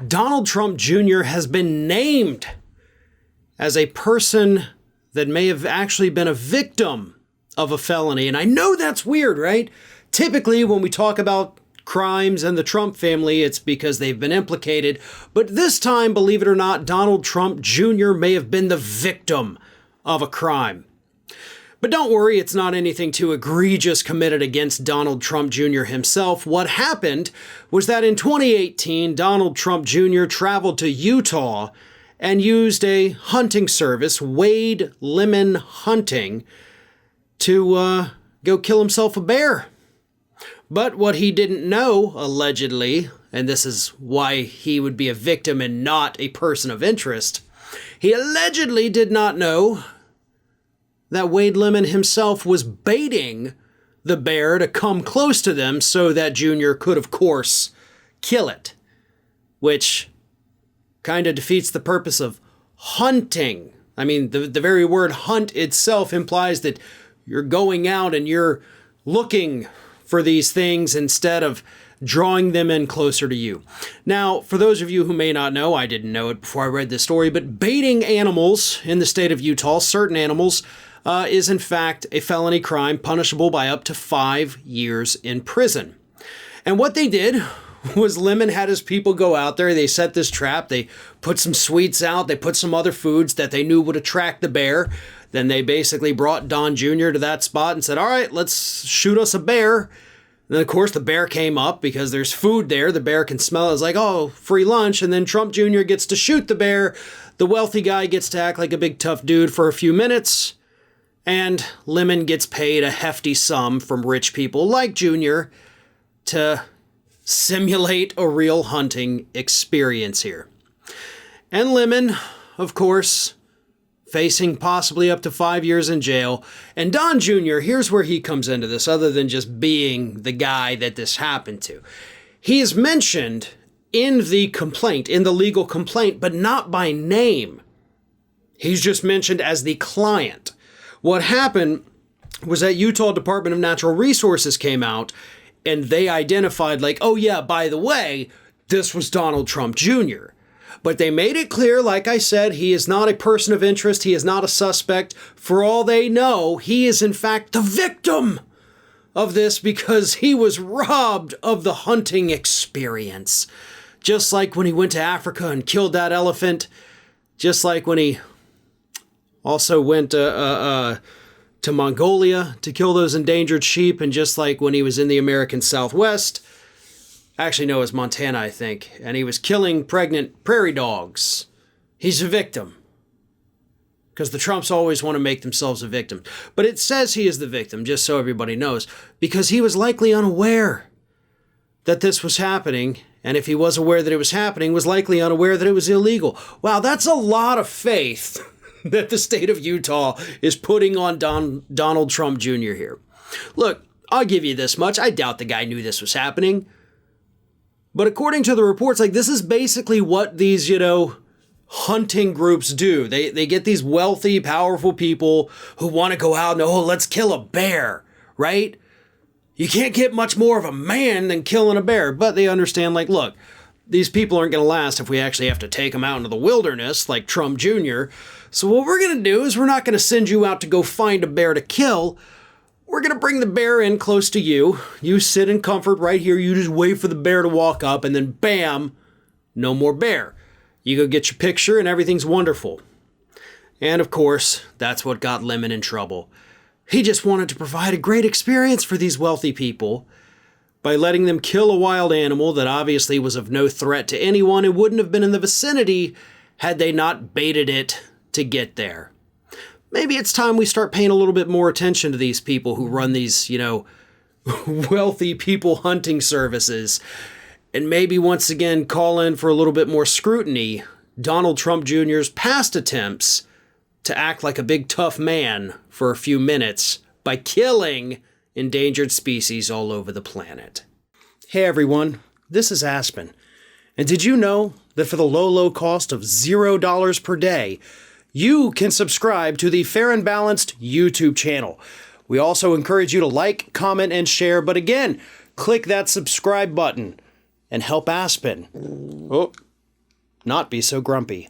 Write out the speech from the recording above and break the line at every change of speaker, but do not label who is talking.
Donald Trump Jr. has been named as a person that may have actually been a victim of a felony. And I know that's weird, right? Typically, when we talk about crimes and the Trump family, it's because they've been implicated. But this time, believe it or not, Donald Trump Jr. may have been the victim of a crime. But don't worry, it's not anything too egregious committed against Donald Trump Jr. himself. What happened was that in 2018, Donald Trump Jr. traveled to Utah and used a hunting service, Wade Lemon Hunting, to go kill himself a bear. But what he didn't know, allegedly, and this is why he would be a victim and not a person of interest, he allegedly did not know that Wade Lemon himself was baiting the bear to come close to them so that Junior could, of course, kill it, which kind of defeats the purpose of hunting. I mean, the very word hunt itself implies that you're going out and you're looking for these things instead of drawing them in closer to you. Now, for those of you who may not know, I didn't know it before I read this story, but baiting animals in the state of Utah, certain animals, is in fact a felony crime punishable by up to 5 years in prison. And what they did was Lemon had his people go out there. They set this trap. They put some sweets out. They put some other foods that they knew would attract the bear. Then they basically brought Don Jr. to that spot and said, all right, let's shoot us a bear. And then, of course, the bear came up because there's food there. The bear can smell it. It's like, oh, free lunch. And then Trump Jr. gets to shoot the bear. The wealthy guy gets to act like a big tough dude for a few minutes. And Lemon gets paid a hefty sum from rich people like Junior to simulate a real hunting experience here. And Lemon, of course, facing possibly up to 5 years in jail. And Don Jr., here's where he comes into this, other than just being the guy that this happened to. He is mentioned in the complaint, in the legal complaint, but not by name. He's just mentioned as the client. What happened was that Utah Department of Natural Resources came out and they identified like, oh yeah, by the way, this was Donald Trump Jr. But they made it clear, like I said, he is not a person of interest. He is not a suspect. For all they know, he is in fact the victim of this because he was robbed of the hunting experience. Just like when he went to Africa and killed that elephant. Just like when he also went to Mongolia to kill those endangered sheep. And just like when he was in the American Southwest, actually no, it was Montana, I think, and he was killing pregnant prairie dogs. He's a victim. Because the Trumps always want to make themselves a victim. But it says he is the victim, just so everybody knows, because he was likely unaware that this was happening. And if he was aware that it was happening, was likely unaware that it was illegal. Wow, that's a lot of faith that the state of Utah is putting on Donald Trump Jr. here. Look, I'll give you this much. I doubt the guy knew this was happening. But according to the reports, like this is basically what these, hunting groups do. They get these wealthy, powerful people who want to go out and, oh, let's kill a bear, right? You can't get much more of a man than killing a bear. But they understand, like, look, these people aren't going to last if we actually have to take them out into the wilderness like Trump Jr. So what we're going to do is we're not going to send you out to go find a bear to kill. We're going to bring the bear in close to you. You sit in comfort right here. You just wait for the bear to walk up and then bam, no more bear. You go get your picture and everything's wonderful. And of course, that's what got Lemon in trouble. He just wanted to provide a great experience for these wealthy people by letting them kill a wild animal that obviously was of no threat to anyone and wouldn't have been in the vicinity had they not baited it to get there. Maybe it's time we start paying a little bit more attention to these people who run these, wealthy people hunting services. And maybe once again call in for a little bit more scrutiny Donald Trump Jr.'s past attempts to act like a big tough man for a few minutes by killing endangered species all over the planet. Hey everyone, this is Aspen. And did you know that for the low cost of $0 per day, you can subscribe to the Fair and Balanced YouTube channel. We also encourage you to like, comment, and share. But again, click that subscribe button and help Aspen. Oh, not be so grumpy.